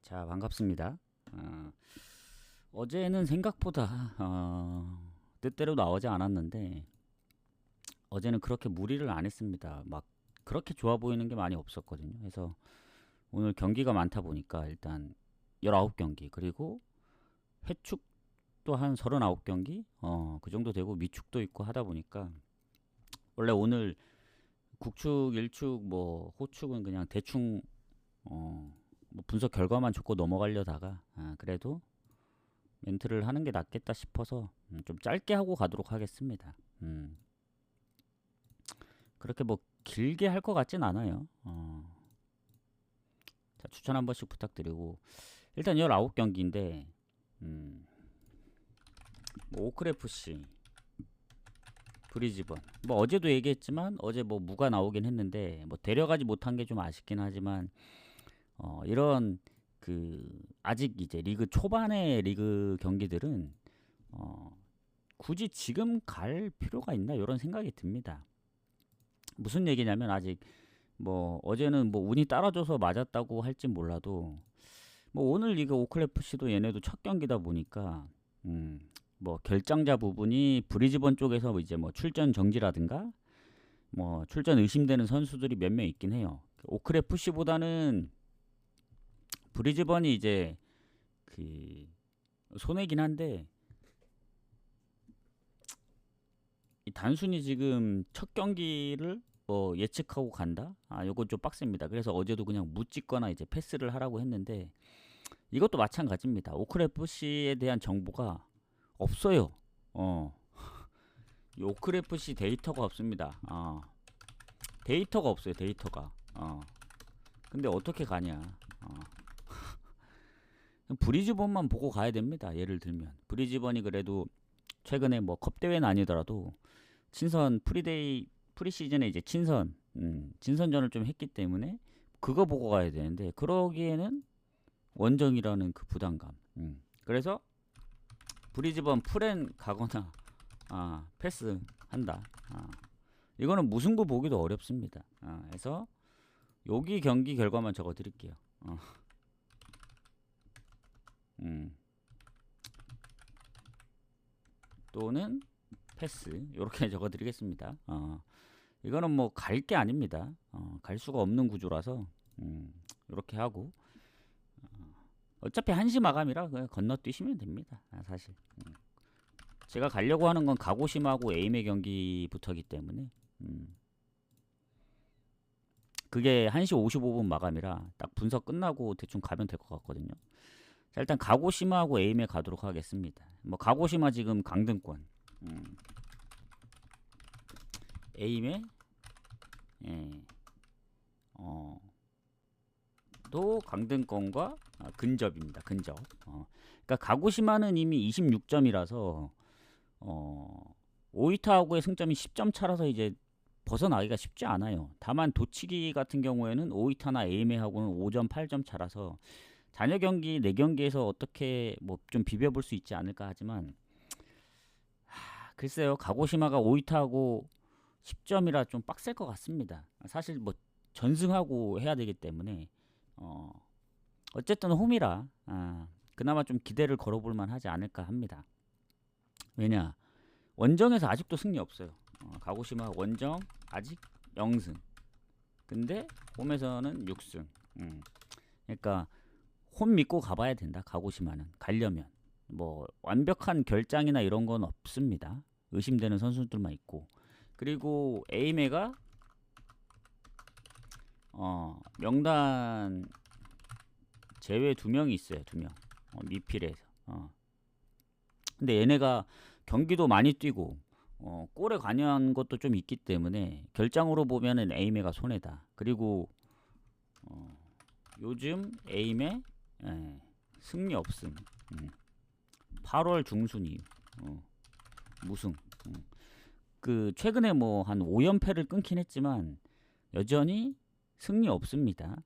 자, 반갑습니다. 어제는 생각보다 뜻대로 나오지 않았는데 어제는 그렇게 무리를 안 했습니다. 막 그렇게 좋아 보이는 게 많이 없었거든요. 그래서 오늘 경기가 많다 보니까 일단 19경기 그리고 회축도 한 39경기 그 정도 되고 미축도 있고 하다 보니까 원래 오늘 국축, 일축, 뭐 호축은 그냥 대충 뭐 분석 결과만 좋고 넘어가려다가 그래도 멘트를 하는 게 낫겠다 싶어서 좀 짧게 하고 가도록 하겠습니다. 그렇게 뭐 길게 할 것 같진 않아요. 자, 추천 한 번씩 부탁드리고 일단 19경기인데 뭐 오크래프시, 브리즈번 뭐 어제도 얘기했지만 어제 뭐 무가 나오긴 했는데 뭐 데려가지 못한 게 좀 아쉽긴 하지만 이런 그 아직 이제 리그 초반의 리그 경기들은 굳이 지금 갈 필요가 있나 이런 생각이 듭니다. 무슨 얘기냐면 아직 뭐 어제는 뭐 운이 따라줘서 맞았다고 할진 몰라도 뭐 오늘 리그 오클래프시도 얘네도 첫 경기다 보니까 뭐 결정자 부분이 브리즈번 쪽에서 뭐 이제 뭐 출전 정지라든가 뭐 출전 의심되는 선수들이 몇 명 있긴 해요. 오클래프시보다는 브리즈번이 이제 그 손해긴 한데 이 단순히 지금 첫 경기를 뭐 예측하고 간다? 요건 좀 빡셉니다. 그래서 어제도 그냥 묻찍거나 이제 패스를 하라고 했는데 이것도 마찬가지입니다. 오크래프시에 대한 정보가 없어요. 이 오크래프시 데이터가 없습니다. 데이터가 없어요. 데이터가. 근데 어떻게 가냐? 브리즈번만 보고 가야 됩니다. 예를 들면 브리즈번이 그래도 최근에 뭐 컵 대회는 아니더라도 친선 프리시즌에 이제 친선전을 좀 했기 때문에 그거 보고 가야 되는데 그러기에는 원정이라는 그 부담감. 그래서 브리즈번 풀엔 가거나 패스 한다. 이거는 무승부 보기도 어렵습니다. 그래서 여기 경기 결과만 적어 드릴게요. 또는 패스 이렇게 적어 드리겠습니다. 이거는 뭐 갈 게 아닙니다. 갈 수가 없는 구조라서 이렇게 하고 어차피 1시 마감이라 그냥 건너뛰시면 됩니다. 사실 제가 가려고 하는 건 가고심하고 에임의 경기부터기 때문에 그게 1시 55분 마감이라 딱 분석 끝나고 대충 가면 될 것 같거든요. 자, 일단 가고시마하고 에임에 가도록 하겠습니다. 뭐 가고시마 지금 강등권, 에임에 또 강등권과 근접입니다. 근접. 그러니까 가고시마는 이미 26점이라서 오이타하고의 승점이 10점 차라서 이제 벗어나기가 쉽지 않아요. 다만 도치기 같은 경우에는 오이타나 에이메하고는 5점, 8점 차라서 잔여 경기 4경기에서 어떻게 뭐 좀 비벼볼 수 있지 않을까 하지만 글쎄요. 가고시마가 오이타하고 10점이라 좀 빡셀 것 같습니다. 사실 뭐 전승하고 해야 되기 때문에 어쨌든 홈이라 그나마 좀 기대를 걸어볼 만하지 않을까 합니다. 왜냐 원정에서 아직도 승리 없어요. 가고시마 원정 아직 0승. 근데 홈에서는 6승. 그러니까 홈 믿고 가봐야 된다. 가고시마는 가려면 뭐 완벽한 결장이나 이런 건 없습니다. 의심되는 선수들만 있고 그리고 에이메가 명단 제외 2명이 있어요. 2명 미필에서. 근데 얘네가 경기도 많이 뛰고 골에 관여한 것도 좀 있기 때문에 결장으로 보면은 에이메가 손해다. 그리고 요즘 에이메 승리 없음. 8월 중순 이후 무승. 그 최근에 뭐 한 5연패를 끊긴 했지만 여전히 승리 없습니다.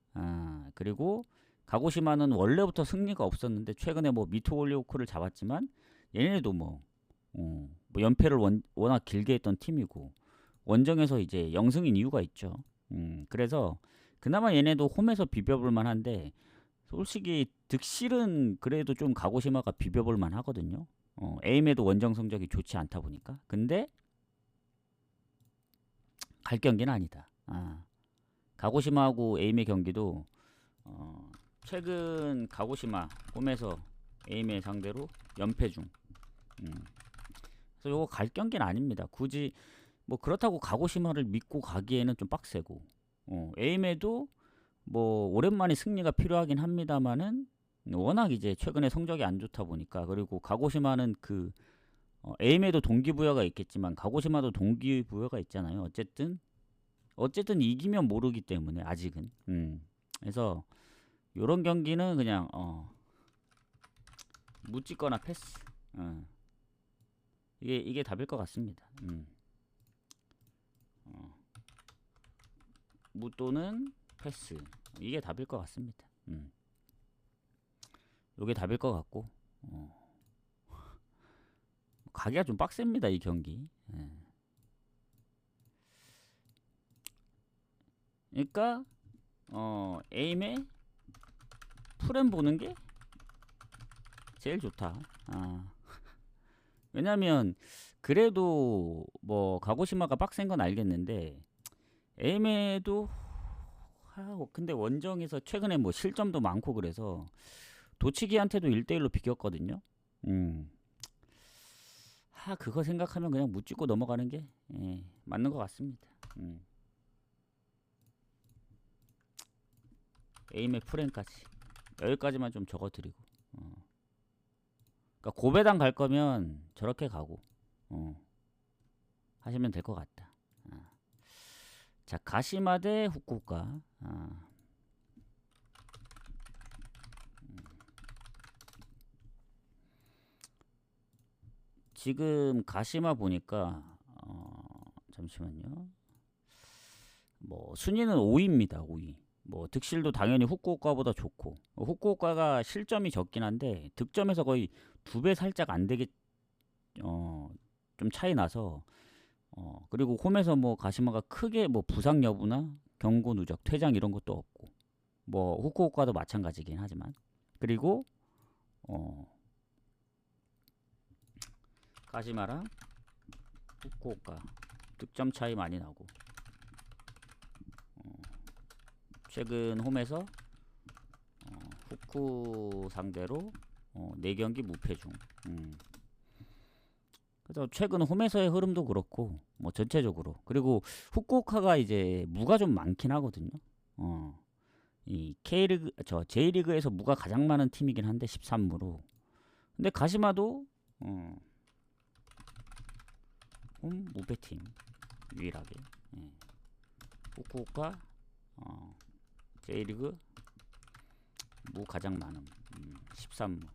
그리고 가고시마는 원래부터 승리가 없었는데 최근에 뭐 미토올리오크를 잡았지만 얘네도 뭐 연패를 워낙 길게 했던 팀이고 원정에서 이제 0승인 이유가 있죠. 그래서 그나마 얘네도 홈에서 비벼볼 만한데 솔직히 득실은 그래도 좀 가고시마가 비벼볼 만 하거든요. 에임에도 원정 성적이 좋지 않다 보니까. 근데 갈 경기는 아니다. 가고시마하고 에임의 경기도 최근 가고시마 홈에서 에임의 상대로 연패 중. 그래서 요거 갈 경기는 아닙니다. 굳이 뭐 그렇다고 가고시마를 믿고 가기에는 좀 빡세고, 에임에도 뭐 오랜만에 승리가 필요하긴 합니다만은 워낙 이제 최근에 성적이 안 좋다 보니까. 그리고 가고시마는 그 에임에도 동기부여가 있겠지만 가고시마도 동기부여가 있잖아요. 어쨌든 이기면 모르기 때문에 아직은. 그래서 요런 경기는 그냥 묻찍거나 패스. 이게 답일 것 같습니다. 무 또는 패스, 이게 답일 것 같습니다. 요게 답일 것 같고, 가기가 좀 빡셉니다 이 경기. 그러니까 에임에 프렘 보는 게 제일 좋다. 왜냐면 그래도 뭐 가고시마가 빡센 건 알겠는데 에임에도 근데 원정에서 최근에 뭐 실점도 많고 그래서 도치기한테도 1대1로 비겼거든요. 그거 생각하면 그냥 묻찍고 넘어가는 게 맞는 것 같습니다. 에임의 프렌까지 여기까지만 좀 적어드리고, 그러니까 고배당 갈 거면 저렇게 가고 하시면 될 것 같다. 자, 가시마 대 후쿠오카. 지금 가시마 보니까 잠시만요. 뭐 순위는 5위입니다. 5위. 뭐 득실도 당연히 후쿠오카보다 좋고, 후쿠오카가 실점이 적긴 한데 득점에서 거의 2배 살짝 안 되게 좀 차이 나서, 그리고 홈에서 뭐 가시마가 크게 뭐 부상 여부나 경고 누적, 퇴장 이런 것도 없고, 뭐 후쿠오카도 마찬가지긴 하지만, 그리고 가시마랑 후쿠오카 득점 차이 많이 나고, 최근 홈에서 후쿠 상대로 4경기 무패 중. 그래서 최근 홈에서의 흐름도 그렇고 뭐 전체적으로, 그리고 후쿠오카가 이제 무가 좀 많긴 하거든요. 이 K리그 J리그에서 무가 가장 많은 팀이긴 한데 13무로. 근데 가시마도 홈 무패팀 유일하게. 후쿠오카 J리그 무 가장 많음 13무.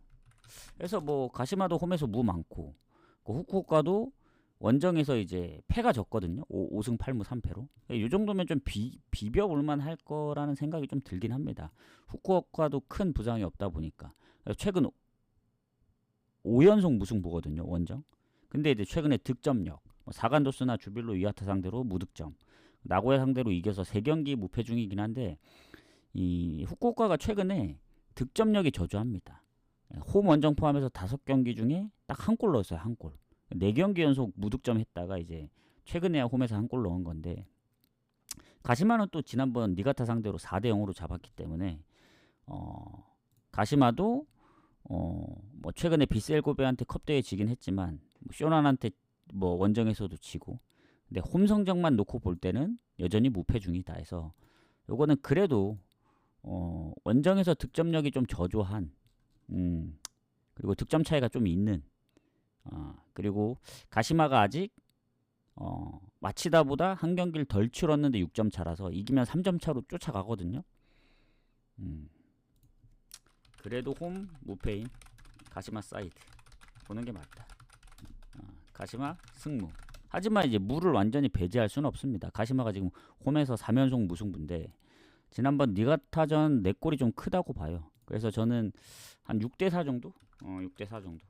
그래서 뭐 가시마도 홈에서 무 많고, 후쿠오카도 원정에서 이제 패가 적거든요. 5승 8무 3패로. 이 정도면 좀 비벼볼만 할 거라는 생각이 좀 들긴 합니다. 후쿠오카도 큰 부상이 없다 보니까. 최근 5연속 무승부거든요, 원정. 근데 이제 최근에 득점력, 사간도스나 주빌로 이와타 상대로 무득점, 나고야 상대로 이겨서 3경기 무패 중이긴 한데, 이 후쿠오카가 최근에 득점력이 저조합니다. 홈 원정 포함해서 5경기 중에 딱 한 골 넣었어요. 한 골. 4경기 연속 무득점 했다가 이제 최근에야 홈에서 한 골 넣은 건데, 가시마는 또 지난번 니가타 상대로 4대0으로 잡았기 때문에 가시마도 뭐 최근에 비셀고베한테 컵대회 지긴 했지만, 뭐 쇼난한테 뭐 원정에서도 지고, 근데 홈 성적만 놓고 볼 때는 여전히 무패 중이다 해서, 요거는 그래도 원정에서 득점력이 좀 저조한, 그리고 득점 차이가 좀 있는, 그리고 가시마가 아직 마치다보다 한 경기를 덜 치렀는데 6점 차라서 이기면 3점 차로 쫓아가거든요. 그래도 홈 무패인 가시마 사이드 보는 게 맞다. 가시마 승무. 하지만 이제 무를 완전히 배제할 수는 없습니다. 가시마가 지금 홈에서 3연속 무승부인데 지난번 니가타전 4골이 좀 크다고 봐요. 그래서 저는 한 6대4 정도? 6대4 정도.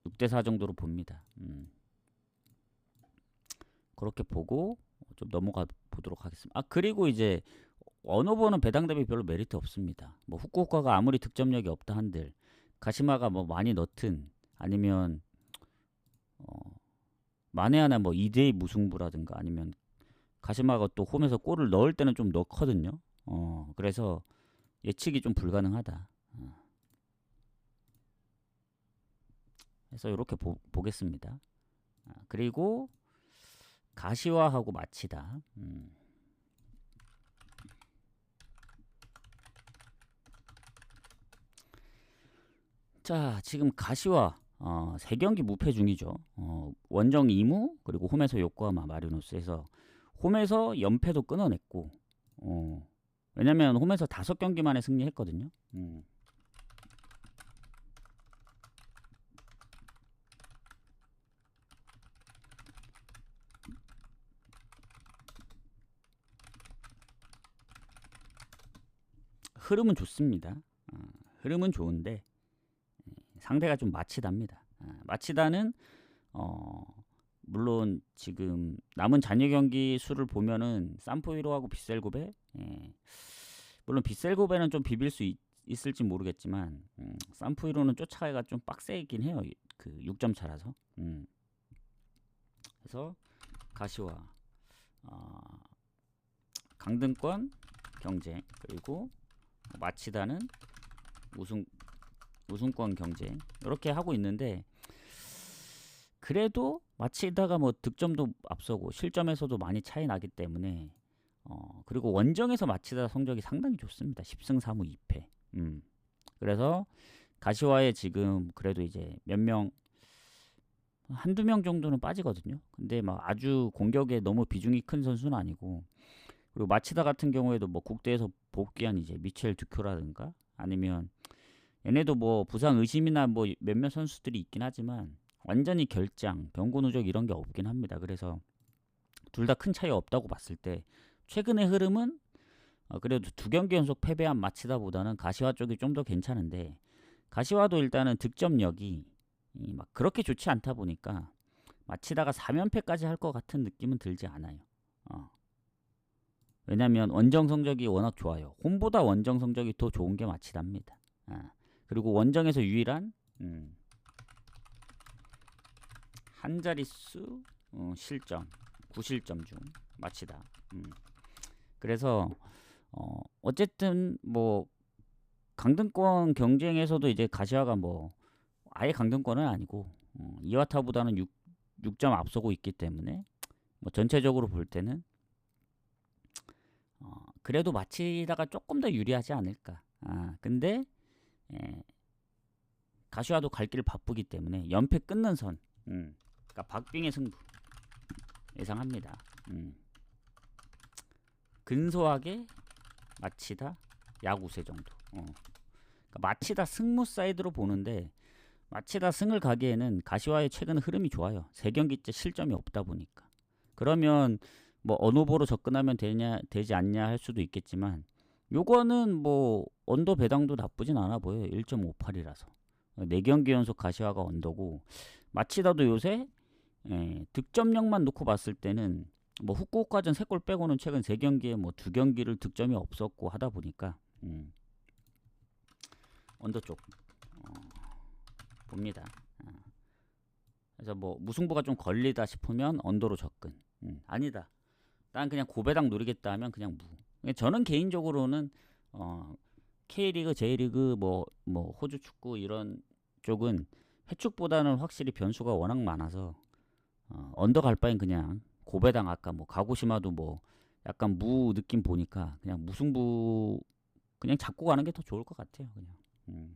6대4 정도로 봅니다. 그렇게 보고 좀 넘어가 보도록 하겠습니다. 그리고 이제 언어버는 배당 대비 별로 메리트 없습니다. 뭐 후쿠오카가 아무리 득점력이 없다 한들 가시마가 뭐 많이 넣든 아니면 만에 하나 뭐 2대2 무승부라든가 아니면 가시마가 또 홈에서 골을 넣을 때는 좀 넣거든요. 그래서 예측이 좀 불가능하다. 그래서 이렇게 보겠습니다. 그리고 가시화하고 마치다. 자, 지금 가시화 3경기 무패 중이죠. 원정 2무 그리고 홈에서 요코하마 마리노스에서 홈에서 연패도 끊어냈고 왜냐면 홈에서 5경기 만에 승리했거든요. 흐름은 좋습니다. 흐름은 좋은데 상대가 좀 마치다입니다. 마치다는 물론 지금 남은 잔여 경기 수를 보면은 산포이로하고 빗셀고베 물론 빗셀고베는 좀 비빌 수 있을지 모르겠지만 산포이로는 쫓아가기가 좀 빡세긴 해요. 그 6점 차라서. 그래서 가시와 강등권 경쟁 그리고 마치다는 우승권 경쟁 이렇게 하고 있는데 그래도 마치다가 뭐 득점도 앞서고 실점에서도 많이 차이 나기 때문에 그리고 원정에서 마치다 성적이 상당히 좋습니다. 10승 4무 2패. 그래서 가시화에 지금 그래도 이제 몇 명 한두 명 정도는 빠지거든요. 근데 막 아주 공격에 너무 비중이 큰 선수는 아니고 그리고 마치다 같은 경우에도 뭐 국대에서 복귀한 이제 미첼 듀큐라든가 아니면 얘네도 뭐 부상 의심이나 뭐 몇몇 선수들이 있긴 하지만 완전히 결장, 병고 누적 이런 게 없긴 합니다. 그래서 둘 다 큰 차이 없다고 봤을 때 최근의 흐름은 그래도 2경기 연속 패배한 마치다보다는 가시화 쪽이 좀 더 괜찮은데 가시화도 일단은 득점력이 막 그렇게 좋지 않다 보니까 마치다가 4연패까지 할 것 같은 느낌은 들지 않아요. 왜냐면 원정 성적이 워낙 좋아요. 홈보다 원정 성적이 더 좋은 게 마치다입니다. 그리고 원정에서 유일한 한 자릿수 실점 9실점 중 마치다. 그래서 어쨌든 뭐 강등권 경쟁에서도 이제 가시화가 뭐 아예 강등권은 아니고 이와타보다는 6점 앞서고 있기 때문에 뭐 전체적으로 볼 때는 그래도 마치다가 조금 더 유리하지 않을까. 근데 가시화도 갈 길 바쁘기 때문에 연패 끊는 선. 그러니까 박빙의 승부 예상합니다. 근소하게 마치다 야구세 정도. 그러니까 마치다 승무 사이드로 보는데 마치다 승을 가기에는 가시화의 최근 흐름이 좋아요. 3경기째 실점이 없다 보니까. 그러면 뭐 언오버로 접근하면 되지 않냐 할 수도 있겠지만 요거는 뭐 언더 배당도 나쁘진 않아 보여요. 1.58이라서 4경기 연속 가시화가 언더고 마치다도 요새 득점력만 놓고 봤을 때는 뭐 후쿠오카전 3골 빼고는 최근 3경기에 뭐 2경기를 득점이 없었고 하다 보니까 언더 쪽 봅니다. 그래서 뭐 무승부가 좀 걸리다 싶으면 언더로 접근. 아니다. 난 그냥 고배당 노리겠다 하면 그냥 무. 저는 개인적으로는 K리그, J리그 뭐 호주 축구 이런 쪽은 해축보다는 확실히 변수가 워낙 많아서 언더 갈 바엔 그냥 고배당 아까 뭐 가고시마도 뭐 약간 무 느낌 보니까 그냥 무승부 그냥 잡고 가는 게 더 좋을 것 같아요. 그냥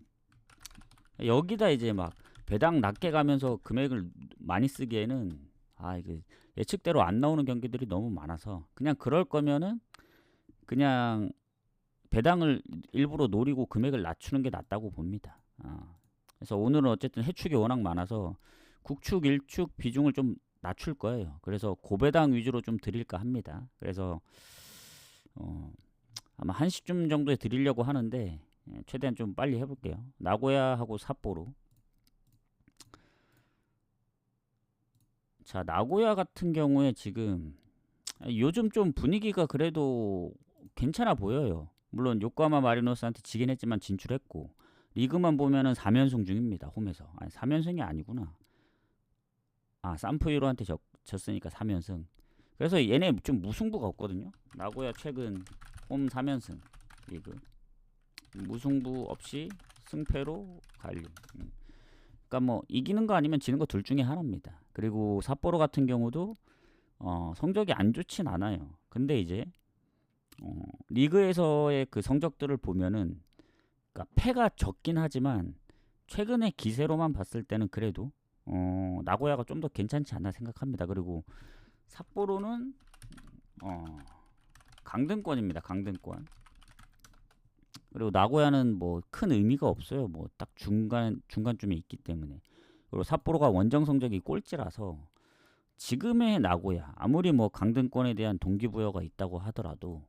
여기다 이제 막 배당 낮게 가면서 금액을 많이 쓰기에는 이게 예측대로 안 나오는 경기들이 너무 많아서 그냥 그럴 거면은 그냥 배당을 일부러 노리고 금액을 낮추는 게 낫다고 봅니다. 그래서 오늘은 어쨌든 해축이 워낙 많아서 국축, 일축 비중을 좀 낮출 거예요. 그래서 고배당 위주로 좀 드릴까 합니다. 그래서 아마 1시쯤 정도에 드리려고 하는데 최대한 좀 빨리 해볼게요. 나고야하고 삿포로. 자, 나고야 같은 경우에 지금 요즘 좀 분위기가 그래도 괜찮아 보여요. 물론 요코하마 마리노스한테 지긴 했지만 진출했고 리그만 보면은 3연승 중입니다. 홈에서. 아니 3연승이 아니구나. 아 산프이로한테 졌으니까 3연승. 그래서 얘네 좀 무승부가 없거든요. 나고야 최근 홈 3연승 리그. 무승부 없이 승패로 갈림. 그러니까 뭐 이기는 거 아니면 지는 거 둘 중에 하나입니다. 그리고 삿포로 같은 경우도 성적이 안 좋진 않아요. 근데 이제 리그에서의 그 성적들을 보면은 그러니까 패가 적긴 하지만 최근의 기세로만 봤을 때는 그래도 나고야가 좀 더 괜찮지 않나 생각합니다. 그리고 삿포로는 강등권입니다. 강등권. 그리고 나고야는 뭐 큰 의미가 없어요. 뭐 딱 중간쯤에 있기 때문에. 그리고 삿포로가 원정 성적이 꼴찌라서 지금의 나고야 아무리 뭐 강등권에 대한 동기부여가 있다고 하더라도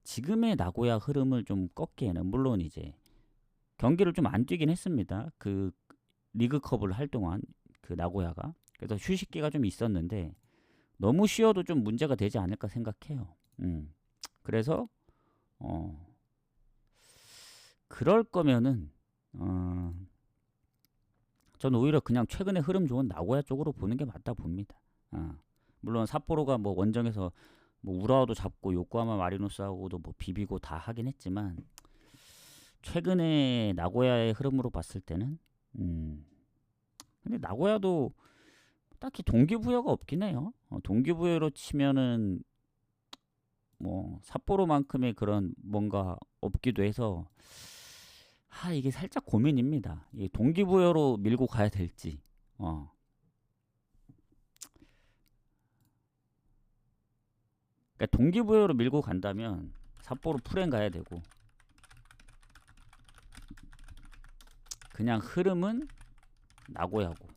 지금의 나고야 흐름을 좀 꺾기에는 물론 이제 경기를 좀 안 뛰긴 했습니다. 그 리그컵을 할 동안 그 나고야가 그래서 휴식기가 좀 있었는데 너무 쉬어도 좀 문제가 되지 않을까 생각해요. 그래서 그럴 거면은 전 오히려 그냥 최근에 흐름 좋은 나고야 쪽으로 보는 게 맞다 봅니다. 물론 삿포로가 뭐 원정에서 뭐 우라와도 잡고 요코하마 마리노스하고도 뭐 비비고 다 하긴 했지만 최근에 나고야의 흐름으로 봤을 때는 근데 나고야도 딱히 동기부여가 없긴 해요. 동기부여로 치면은 뭐 삿포로만큼의 그런 뭔가 없기도 해서 이게 살짝 고민입니다. 이 동기부여로 밀고 가야 될지. 그러니까 동기부여로 밀고 간다면 삿포로 풀엔 가야 되고 그냥 흐름은 나고야고.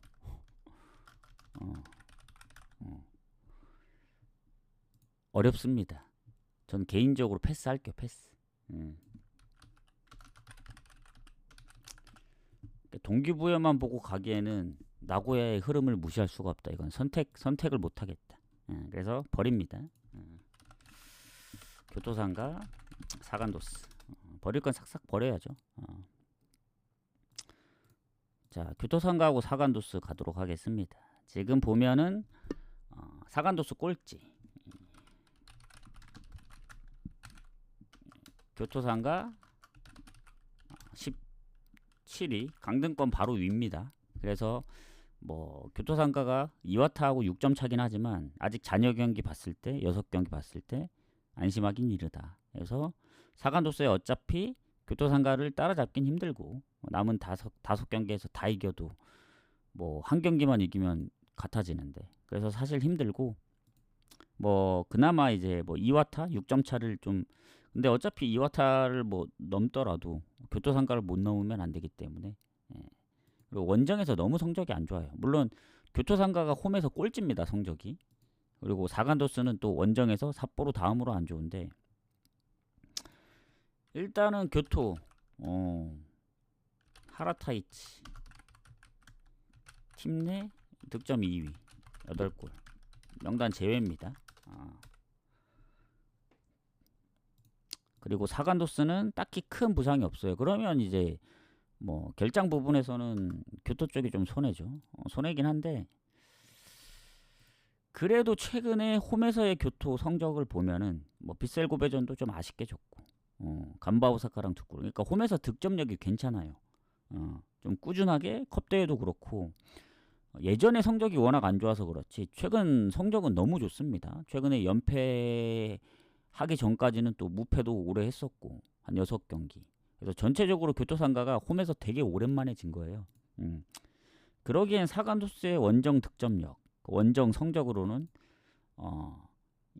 어렵습니다. 전 개인적으로 패스할게요. 패스. 동기부여만 보고 가기에는 나고야의 흐름을 무시할 수가 없다. 이건 선택을 못하겠다. 그래서 버립니다. 교토상가 사간도스 버릴 건 싹싹 버려야죠. 자 교토상가하고 사간도스 가도록 하겠습니다. 지금 보면은 사간도스 꼴찌 교토상가 17위 강등권 바로 위입니다. 그래서 뭐 교토상가가 이와타하고 6점 차긴 하지만 아직 잔여 경기 봤을 때 6경기 봤을 때 안심하긴 이르다. 그래서 사간도스에 어차피 교토상가를 따라잡긴 힘들고 남은 다섯 경기에서 다 이겨도 뭐 한 경기만 이기면 같아지는데 그래서 사실 힘들고 뭐 그나마 이제 뭐 이와타 6점 차를 좀 근데 어차피 이와타를 뭐 넘더라도 교토상가를 못 넘으면 안 되기 때문에 그리고 원정에서 너무 성적이 안 좋아요. 물론 교토상가가 홈에서 꼴찌입니다. 성적이. 그리고 사간도스는 또 원정에서 삿포로 다음으로 안 좋은데 일단은 교토 하라타이치 팀 내 득점 2위 8골 명단 제외입니다. 그리고 사간도스는 딱히 큰 부상이 없어요. 그러면 이제 뭐 결장 부분에서는 교토 쪽이 좀 손해죠. 손해긴 한데 그래도 최근에 홈에서의 교토 성적을 보면은 뭐 빗셀 고베전도 좀 아쉽게 졌고 간바 오사카랑 두 골. 그러니까 홈에서 득점력이 괜찮아요. 좀 꾸준하게 컵대회도 그렇고 예전에 성적이 워낙 안 좋아서 그렇지 최근 성적은 너무 좋습니다. 최근에 연패하기 전까지는 또 무패도 오래 했었고 한 6경기. 그래서 전체적으로 교토상가가 홈에서 되게 오랜만에 진 거예요. 그러기엔 사간도스의 원정 득점력, 원정 성적으로는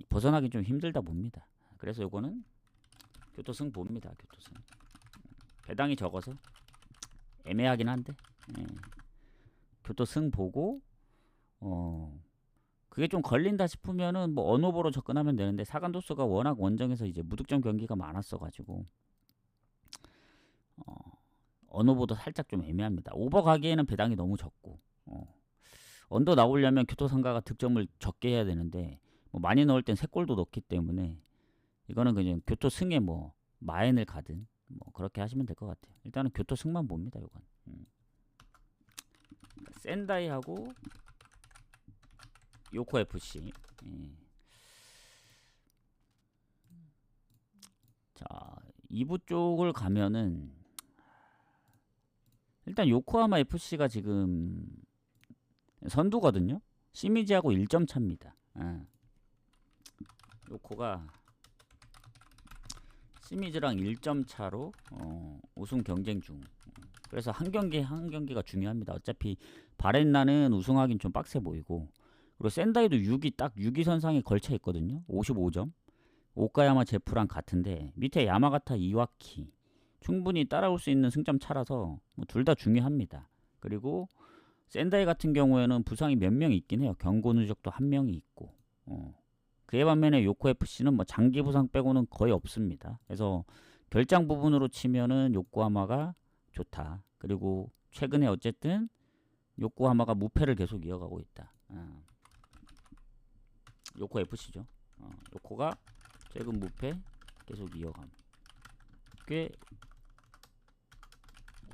벗어나기 좀 힘들다 봅니다. 그래서 이거는 교토승 봅니다. 교토승. 배당이 적어서 애매하긴 한데 교토승 보고 그게 좀 걸린다 싶으면은 뭐 언오버로 접근하면 되는데 사간도스가 워낙 원정에서 이제 무득점 경기가 많았어가지고 언오버도 살짝 좀 애매합니다. 오버 가기에는 배당이 너무 적고 언더 나오려면 교토상가가 득점을 적게 해야 되는데 뭐 많이 넣을 땐 3골도 넣기 때문에 이거는 그냥 교토 승에 뭐 마엔을 가든 뭐 그렇게 하시면 될 것 같아요. 일단은 교토 승만 봅니다. 이건 센다이하고 요코 FC. 예. 자, 2부 쪽을 가면은 일단 요코하마 FC가 지금 선두거든요. 시미즈하고 1점 차입니다. 요코가 시미즈랑 1점 차로 우승 경쟁 중. 그래서 한 경기 한 경기가 중요합니다. 어차피 바렌나는 우승하긴 좀 빡세 보이고, 그리고 센다이도 6위 딱 6위 선상에 걸쳐 있거든요. 55점. 오카야마 제프랑 같은데 밑에 야마가타 이와키 충분히 따라올 수 있는 승점 차라서 뭐 둘 다 중요합니다. 그리고 센다이 같은 경우에는 부상이 몇 명 있긴 해요. 경고 누적도 한 명이 있고. 그에 반면에 요코 FC는 뭐 장기 부상 빼고는 거의 없습니다. 그래서 결장 부분으로 치면은 요코하마가 좋다. 그리고 최근에 어쨌든 요코하마가 무패를 계속 이어가고 있다. 요코 FC죠. 요코가 최근 무패 계속 이어감. 꽤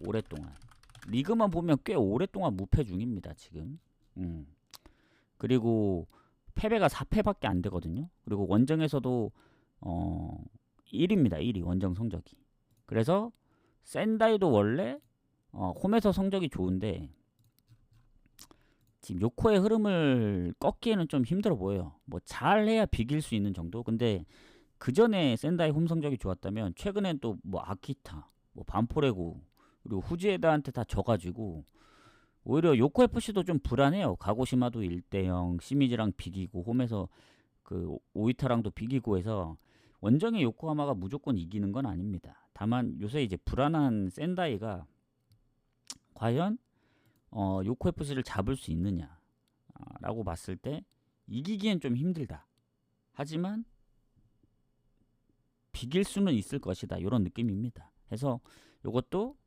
오랫동안 리그만 보면 꽤 오랫동안 무패 중입니다. 지금. 그리고 패배가 4패밖에 안 되거든요. 그리고 원정에서도 1위입니다. 1위 원정 성적이. 그래서 센다이도 원래 홈에서 성적이 좋은데 지금 요코의 흐름을 꺾기에는 좀 힘들어 보여요. 뭐 잘해야 비길 수 있는 정도. 근데 그 전에 센다이 홈 성적이 좋았다면 최근엔 또 뭐 아키타, 뭐 반포레고 그리고 후지에다한테 다 져가지고 오히려 요코 FC도 좀 불안해요. 가고시마도 1대0, 시미즈랑 비기고 홈에서 그 오이타랑도 비기고 해서 원정의 요코하마가 무조건 이기는 건 아닙니다. 다만 요새 이제 불안한 센다이가 과연 요코 FC를 잡을 수 있느냐라고 봤을 때 이기기엔 좀 힘들다. 하지만 비길 수는 있을 것이다. 이런 느낌입니다. 해서 요것도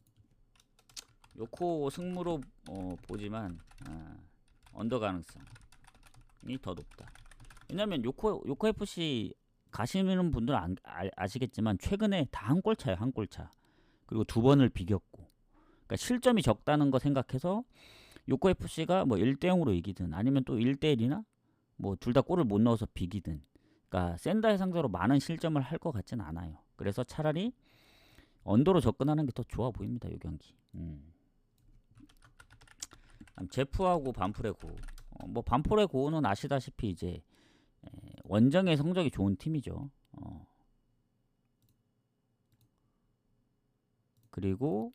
요코 승무로 보지만 언더 가능성이 더 높다. 왜냐면 요코 FC 가시는 분들 아시겠지만 최근에 다 한 골 차예요. 한 골 차. 그리고 2번을 비겼고. 그러니까 실점이 적다는 거 생각해서 요코 FC가 뭐 1대0으로 이기든 아니면 또 1대1이나 뭐 둘 다 골을 못 넣어서 비기든, 그러니까 센다이 상대로 많은 실점을 할 것 같진 않아요. 그래서 차라리 언더로 접근하는 게 더 좋아 보입니다. 이 경기. 제프하고 반프레고. 뭐 반프레고는 아시다시피 이제 원정의 성적이 좋은 팀이죠. 그리고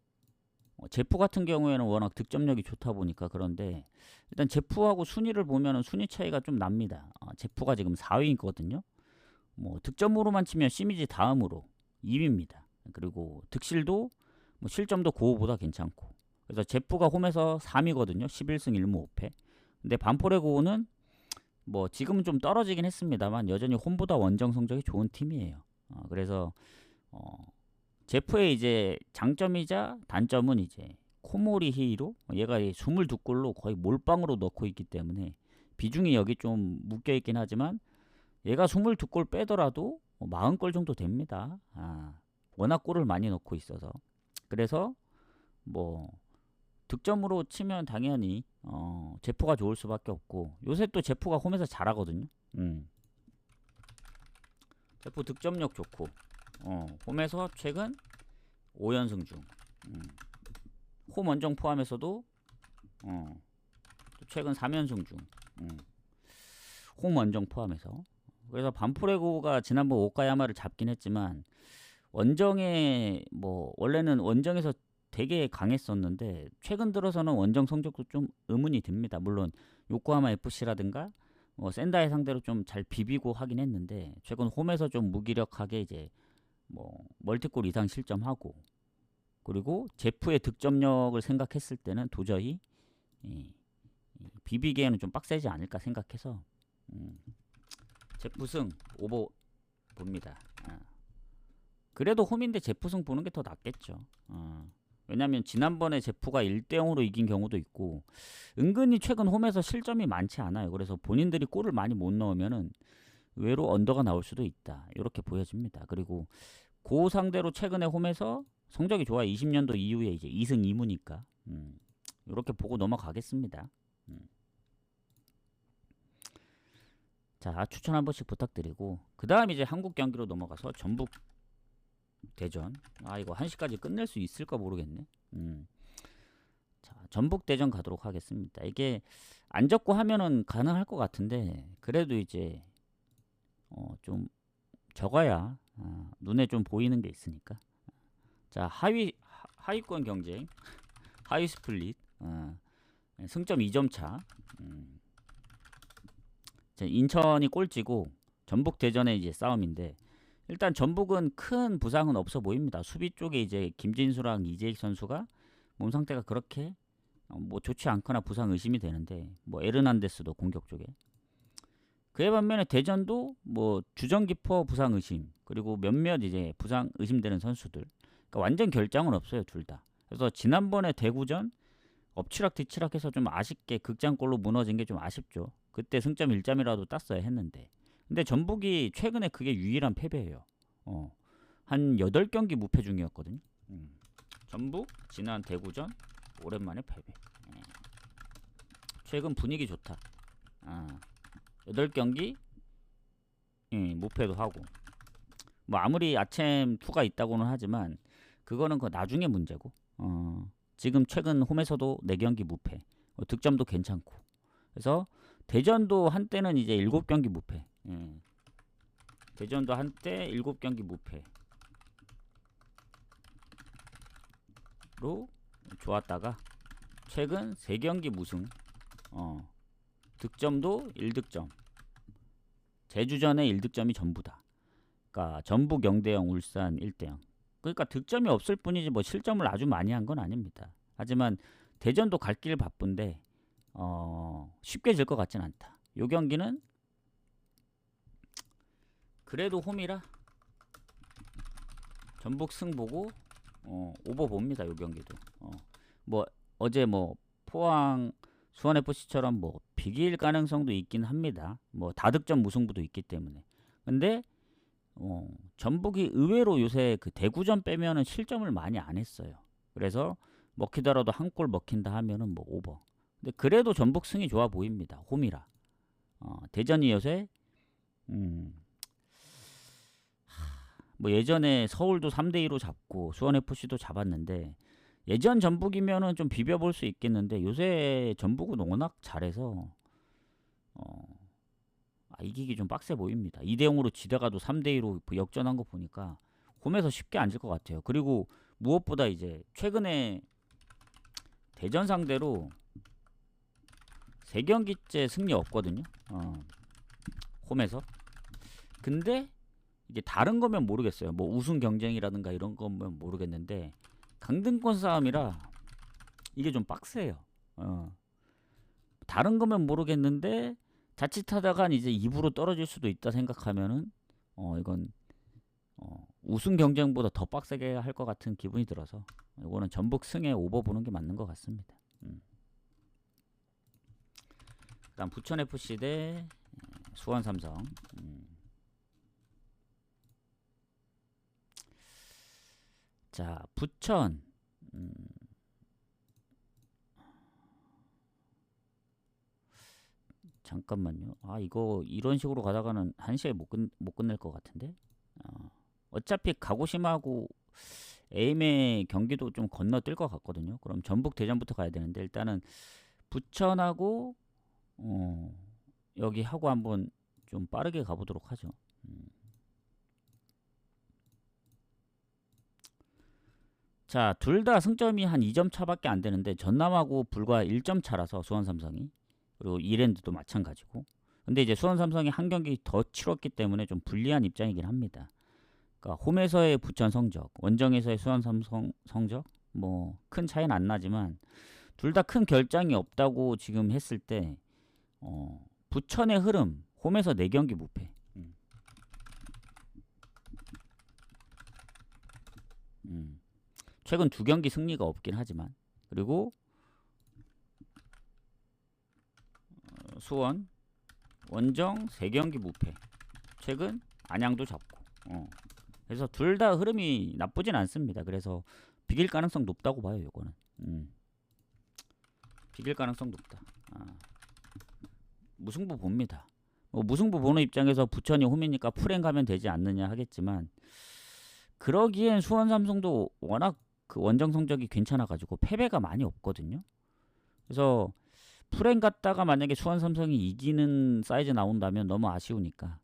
제프 같은 경우에는 워낙 득점력이 좋다 보니까. 그런데 일단 제프하고 순위를 보면은 순위 차이가 좀 납니다. 제프가 지금 4위거든요. 뭐 득점으로만 치면 시미즈 다음으로 2위입니다. 그리고 득실도 뭐 실점도 고우보다 괜찮고. 그래서 제프가 홈에서 3위거든요. 11승 1무 5패. 근데 반포레고는 뭐 지금은 좀 떨어지긴 했습니다만 여전히 홈보다 원정 성적이 좋은 팀이에요. 그래서 제프의 이제 장점이자 단점은 이제 코모리 히이로, 얘가 22골로 거의 몰빵으로 넣고 있기 때문에 비중이 여기 좀 묶여 있긴 하지만 얘가 22골 빼더라도 40골 정도 됩니다. 워낙 골을 많이 넣고 있어서. 그래서 뭐 득점으로 치면 당연히 제프가 좋을 수밖에 없고, 요새 또 제프가 홈에서 잘하거든요. 제프 득점력 좋고 홈에서 최근 5연승 중. 홈 원정 포함해서도 최근 3연승 중. 홈 원정 포함해서. 그래서 반프레고가 지난번 오카야마를 잡긴 했지만 원정에 뭐 원래는 원정에서 되게 강했었는데 최근 들어서는 원정 성적도 좀 의문이 듭니다. 물론 요코하마 FC라든가 센다이 상대로 좀 잘 비비고 하긴 했는데 최근 홈에서 좀 무기력하게 이제 뭐 멀티골 이상 실점하고, 그리고 제프의 득점력을 생각했을 때는 도저히 비비기에는 좀 빡세지 않을까 생각해서 제프승 오버 봅니다. 그래도 홈인데 제프승 보는 게 더 낫겠죠. 왜냐면 지난번에 제프가 1대0으로 이긴 경우도 있고 은근히 최근 홈에서 실점이 많지 않아요. 그래서 본인들이 골을 많이 못 넣으면은 의외로 언더가 나올 수도 있다. 이렇게 보여집니다. 그리고 그 상대로 최근에 홈에서 성적이 좋아. 20년도 이후에 이제 2승 2무니까 이렇게 보고 넘어가겠습니다. 자, 추천 한 번씩 부탁드리고, 그 다음 이제 한국 경기로 넘어가서 전북 대전. 아, 이거 1시까지 끝낼 수 있을까 모르겠네. 자, 전북 대전 가도록 하겠습니다. 이게 안 적고 하면은 가능할 것 같은데, 그래도 이제 좀 적어야 눈에 좀 보이는 게 있으니까. 자, 하위권 경쟁, 하위 스플릿, 승점 2점 차. 인천이 꼴찌고 전북 대전의 이제 싸움인데, 일단 전북은 큰 부상은 없어 보입니다. 수비 쪽에 이제 김진수랑 이재익 선수가 몸 상태가 그렇게 뭐 좋지 않거나 부상 의심이 되는데, 뭐 에르난데스도 공격 쪽에. 그에 반면에 대전도 뭐 주전기퍼 부상 의심, 그리고 몇몇 이제 부상 의심되는 선수들. 그러니까 완전 결장은 없어요, 둘 다. 그래서 지난번에 대구전 엎치락 뒤치락해서 좀 아쉽게 극장골로 무너진 게 좀 아쉽죠. 그때 승점 1점이라도 땄어야 했는데. 근데 전북이 최근에 그게 유일한 패배예요. 한 8경기 무패 중이었거든요. 전북 지난 대구전 오랜만에 패배. 최근 분위기 좋다. 8경기 무패도 하고, 뭐 아무리 아챔 2가 있다고는 하지만 그거는 그 나중에 문제고, 지금 최근 홈에서도 4경기 무패, 득점도 괜찮고. 그래서 대전도 한때는 이제 7경기 무패. 대전도 한때 7경기 무패로 좋았다가 최근 3경기 무승. 득점도 1득점. 제주전에 1득점이 전부다. 그러니까 전북 0대0, 울산 1대0. 그러니까 득점이 없을 뿐이지 뭐 실점을 아주 많이 한 건 아닙니다. 하지만 대전도 갈 길 바쁜데 쉽게 질 것 같진 않다. 요 경기는 그래도 홈이라 전북 승 보고 오버 봅니다. 요 경기도. 뭐 어제 뭐 포항 수원FC처럼 뭐 비길 가능성도 있긴 합니다. 뭐 다득점 무승부도 있기 때문에. 근데 전북이 의외로 요새 그 대구전 빼면은 실점을 많이 안 했어요. 그래서 먹히더라도 한 골 먹힌다 하면은 뭐 오버. 근데 그래도 전북 승이 좋아 보입니다. 홈이라. 대전이 요새 뭐 예전에 서울도 3대2로 잡고 수원FC도 잡았는데, 예전 전북이면은 좀 비벼볼 수 있겠는데 요새 전북은 워낙 잘해서 이기기 좀 빡세 보입니다. 2대0으로 지다가도 3대2로 역전한 거 보니까 홈에서 쉽게 안 질 것 같아요. 그리고 무엇보다 이제 최근에 대전 상대로 3경기째 승리 없거든요. 홈에서. 근데 이게 다른 거면 모르겠어요. 뭐 우승 경쟁이라든가 이런 거면 모르겠는데 강등권 싸움이라 이게 좀 빡세요. 다른 거면 모르겠는데 자칫하다간 이제 2부로 떨어질 수도 있다 생각하면은 이건 우승 경쟁보다 더 빡세게 할 것 같은 기분이 들어서 이거는 전북 승에 오버 보는 게 맞는 것 같습니다. 그다음 부천FC 대 수원삼성. 자, 부천. 잠깐만요. 이거 이런 식으로 가다가는 1시에 못 끝낼 것 같은데. 어차피 가고심하고 에임의 경기도 좀 건너뛸 것 같거든요. 그럼 전북 대전부터 가야 되는데, 일단은 부천하고 여기 하고 한번 좀 빠르게 가보도록 하죠. 자, 둘 다 승점이 한 2점 차밖에 안 되는데 전남하고 불과 1점 차라서 수원삼성이, 그리고 이랜드도 마찬가지고. 근데 이제 수원삼성이 한 경기 더 치렀기 때문에 좀 불리한 입장이긴 합니다. 그러니까 홈에서의 부천 성적, 원정에서의 수원삼성 성적 뭐 큰 차이는 안 나지만 둘 다 큰 결장이 없다고 지금 했을 때 부천의 흐름, 홈에서 4경기 무패. 최근 2경기 승리가 없긴 하지만, 그리고 수원 원정 3경기 무패. 최근 안양도 잡고. 그래서 둘 다 흐름이 나쁘진 않습니다. 그래서 비길 가능성 높다고 봐요. 요거는. 비길 가능성 높다. 무승부 봅니다. 무승부 보는 입장에서 부천이 홈이니까 풀행 가면 되지 않느냐 하겠지만, 그러기엔 수원 삼성도 워낙 그 원정 성적이 괜찮아가지고 패배가 많이 없거든요. 그래서 풀행 갔다가 만약에 수원 삼성이 이기는 사이즈 나온다면 너무 아쉬우니까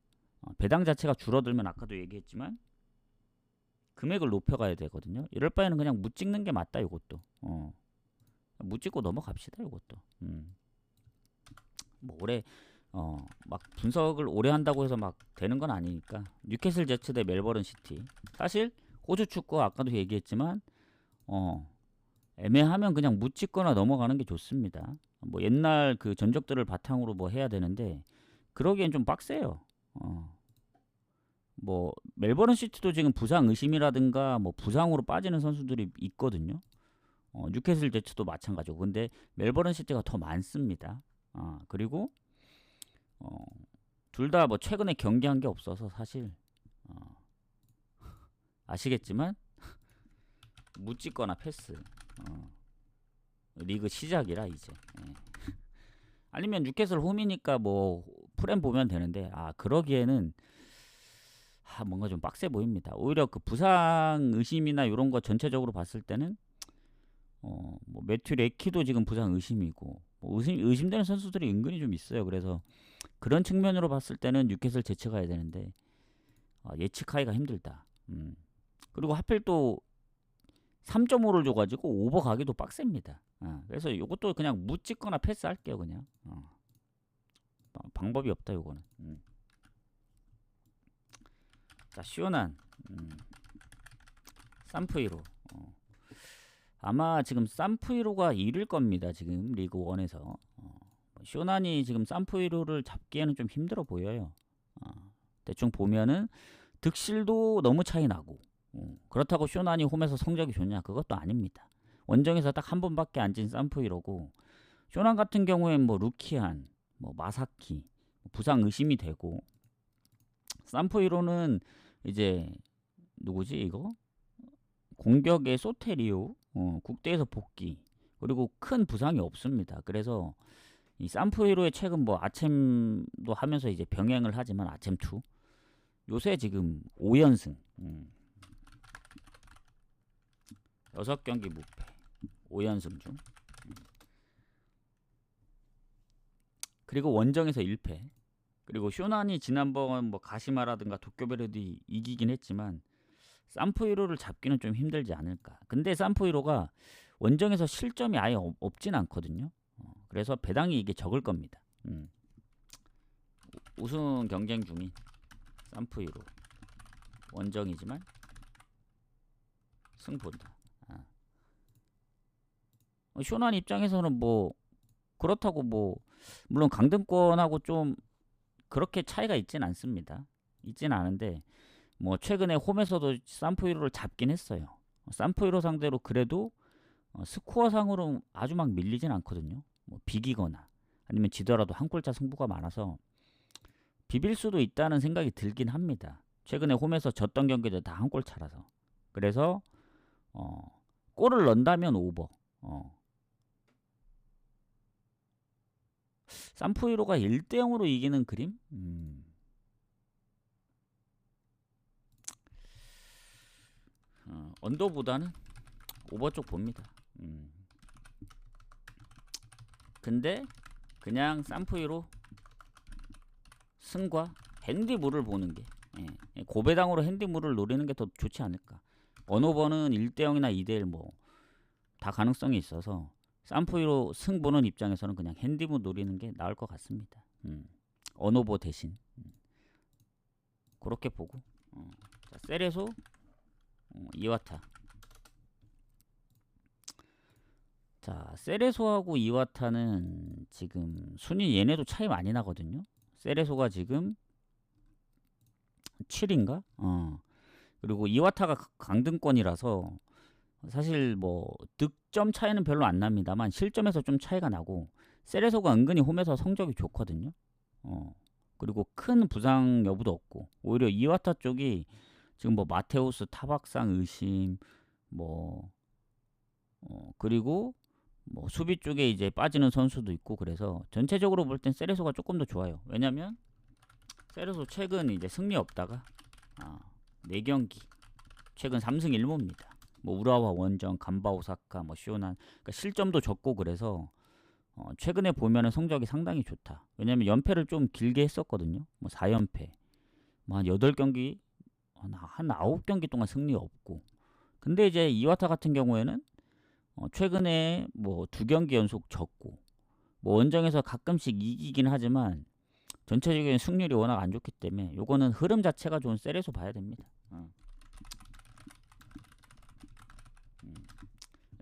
배당 자체가 줄어들면 아까도 얘기했지만 금액을 높여가야 되거든요. 이럴 바에는 그냥 무 찍는 게 맞다. 이것도 무 찍고 넘어갑시다. 이것도 뭐 올해 막 분석을 오래 한다고 해서 막 되는 건 아니니까. 뉴캐슬 제츠 대 멜버른 시티. 사실 호주 축구 아까도 얘기했지만 애매하면 그냥 무 찍거나 넘어가는 게 좋습니다. 뭐 옛날 그 전적들을 바탕으로 뭐 해야 되는데 그러기엔 좀 빡세요. 뭐 멜버른 시티도 지금 부상 의심이라든가 뭐 부상으로 빠지는 선수들이 있거든요. 뉴캐슬 제츠도 마찬가지고. 근데 멜버른 시티가 더 많습니다. 그리고 둘 다 뭐 최근에 경기한 게 없어서 사실 아시겠지만 무 찍거나 패스. 리그 시작이라 이제. 아니면 뉴캐슬 홈이니까 뭐 프렘 보면 되는데 그러기에는 뭔가 좀 빡세 보입니다. 오히려 그 부상 의심이나 이런 거 전체적으로 봤을 때는 뭐 매튜 레키도 지금 부상 의심이고 뭐 의심되는 선수들이 은근히 좀 있어요. 그래서 그런 측면으로 봤을 때는 뉴캐슬 제치 가야 되는데 예측하기가 힘들다. 그리고 하필 또 3.5를 줘가지고 오버 가기도 빡셉니다. 그래서 이것도 그냥 무 찍거나 패스할게요. 그냥 방법이 없다. 요거는. 자, 시원한 산프이로. 아마 지금 산프이로가 1일 겁니다. 지금 리그 1에서 쇼난이 지금 산프이로를 잡기에는 좀 힘들어 보여요. 대충 보면은 득실도 너무 차이 나고 그렇다고 쇼난이 홈에서 성적이 좋냐? 그것도 아닙니다. 원정에서 딱 한 번밖에 안 진 산프이로고, 쇼난 같은 경우엔 뭐 루키안, 뭐 마사키 부상 의심이 되고, 산프이로는 이제 누구지 이거? 공격의 소테리오 국대에서 복귀, 그리고 큰 부상이 없습니다. 그래서 이 산프이로의 최근 뭐 아챔도 하면서 이제 병행을 하지만 아챔2 요새 지금 5연승 6경기 무패 5연승 중. 그리고 원정에서 1패. 그리고 쇼난이 지난번 뭐 가시마라든가 도쿄베르디 이기긴 했지만 산프이로를 잡기는 좀 힘들지 않을까. 근데 산프이로가 원정에서 실점이 아예 없진 않거든요. 그래서 배당이 이게 적을 겁니다. 우승 경쟁 중인 산프이로 원정이지만 승 본다. 쇼난 입장에서는 뭐 그렇다고 뭐 물론 강등권하고 좀 그렇게 차이가 있진 않습니다. 있진 않은데 뭐 최근에 홈에서도 산프이로를 잡긴 했어요. 산프이로 상대로 그래도 스코어상으로 아주 막 밀리진 않거든요. 뭐 비기거나 아니면 지더라도 한 골차 승부가 많아서 비빌 수도 있다는 생각이 들긴 합니다. 최근에 홈에서 졌던 경기들 다 한 골 차라서. 그래서 골을 넣는다면 오버. 산프이로가 1대0으로 이기는 그림? 언더보다는 오버 쪽 봅니다. 근데 그냥 산프이로 승과 핸디물을 보는 게 고배당으로 핸디물을 노리는 게 더 좋지 않을까. 언오버는 1대0이나 2대1 뭐 다 가능성이 있어서 산프이로 승 보는 입장에서는 그냥 핸디물 노리는 게 나을 것 같습니다. 언오버 대신 그렇게 보고 자, 세레소 이와타. 자, 세레소하고 이와타는 지금 순위 얘네도 차이 많이 나거든요. 세레소가 지금 7인가? 그리고 이와타가 강등권이라서 사실 뭐 득점 차이는 별로 안 납니다만 실점에서 좀 차이가 나고, 세레소가 은근히 홈에서 성적이 좋거든요. 그리고 큰 부상 여부도 없고 오히려 이와타 쪽이 지금 뭐 마테우스 타박상 의심 뭐 그리고 뭐 수비 쪽에 이제 빠지는 선수도 있고 그래서 전체적으로 볼 땐 세레소가 조금 더 좋아요. 왜냐면 세레소 최근 이제 승리 없다가 4경기 최근 3승 1무입니다. 뭐 우라와 원정, 간바 오사카, 뭐 시오난 그러니까 실점도 적고 그래서 최근에 보면은 성적이 상당히 좋다. 왜냐면 연패를 좀 길게 했었거든요. 뭐 4연패, 뭐 한 8경기, 한 9경기 동안 승리 없고. 근데 이제 이와타 같은 경우에는 최근에 뭐 2경기 연속 졌고, 뭐 원정에서 가끔씩 이기긴 하지만 전체적인 승률이 워낙 안 좋기 때문에 요거는 흐름 자체가 좋은 세레소 봐야 됩니다.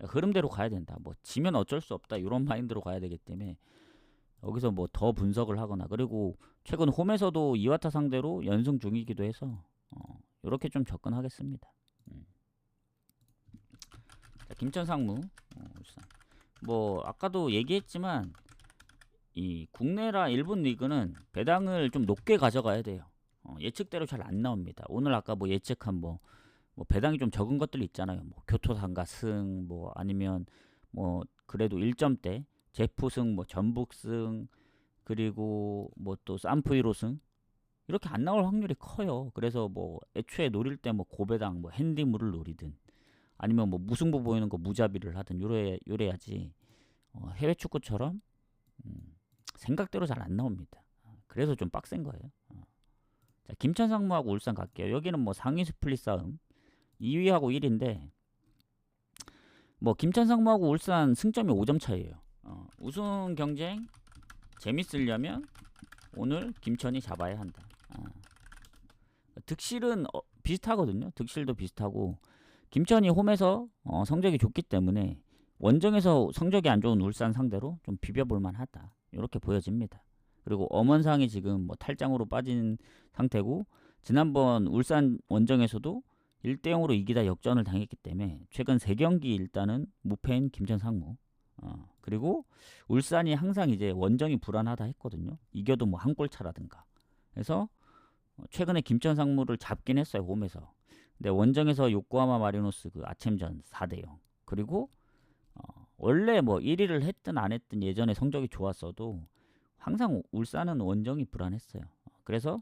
흐름대로 가야 된다. 뭐 지면 어쩔 수 없다. 이런 마인드로 가야 되기 때문에 여기서 뭐 더 분석을 하거나 그리고 최근 홈에서도 이와타 상대로 연승 중이기도 해서 이렇게 좀 접근하겠습니다. 자, 김천상무 울산. 뭐 아까도 얘기했지만 이 국내라 일본 리그는 배당을 좀 높게 가져가야 돼요. 예측대로 잘 안 나옵니다. 오늘 아까 뭐 예측한 뭐 배당이 좀 적은 것들 있잖아요. 뭐 교토상가 승, 뭐 아니면 뭐 그래도 1점대 제프승, 뭐 전북승, 그리고 뭐 또 산프이로승 이렇게 안 나올 확률이 커요. 그래서 뭐 애초에 노릴 때 뭐 고배당, 뭐 핸디물을 노리든 아니면 뭐 무승부 보이는 거 무자비를 하든 요래야지 해외 축구처럼 생각대로 잘 안 나옵니다. 그래서 좀 빡센 거예요. 자, 김천상무하고 울산 갈게요. 여기는 뭐 상위 스플릿 싸움 2위하고 1위인데 뭐 김천상무하고 울산 승점이 5점 차이에요. 우승 경쟁 재밌으려면 오늘 김천이 잡아야 한다. 득실은 비슷하거든요. 득실도 비슷하고 김천이 홈에서 성적이 좋기 때문에 원정에서 성적이 안 좋은 울산 상대로 좀 비벼볼 만하다. 이렇게 보여집니다. 그리고 엄원상이 지금 뭐 탈장으로 빠진 상태고 지난번 울산 원정에서도 1대0으로 이기다 역전을 당했기 때문에 최근 3경기 일단은 무패인 김천상무. 그리고 울산이 항상 이제 원정이 불안하다 했거든요. 이겨도 뭐 한 골 차라든가. 그래서 최근에 김천상무를 잡긴 했어요. 홈에서. 근데 원정에서 요코하마 마리노스 그 아챔전 4대0. 그리고 원래 뭐 1위를 했든 안 했든 예전에 성적이 좋았어도 항상 울산은 원정이 불안했어요. 그래서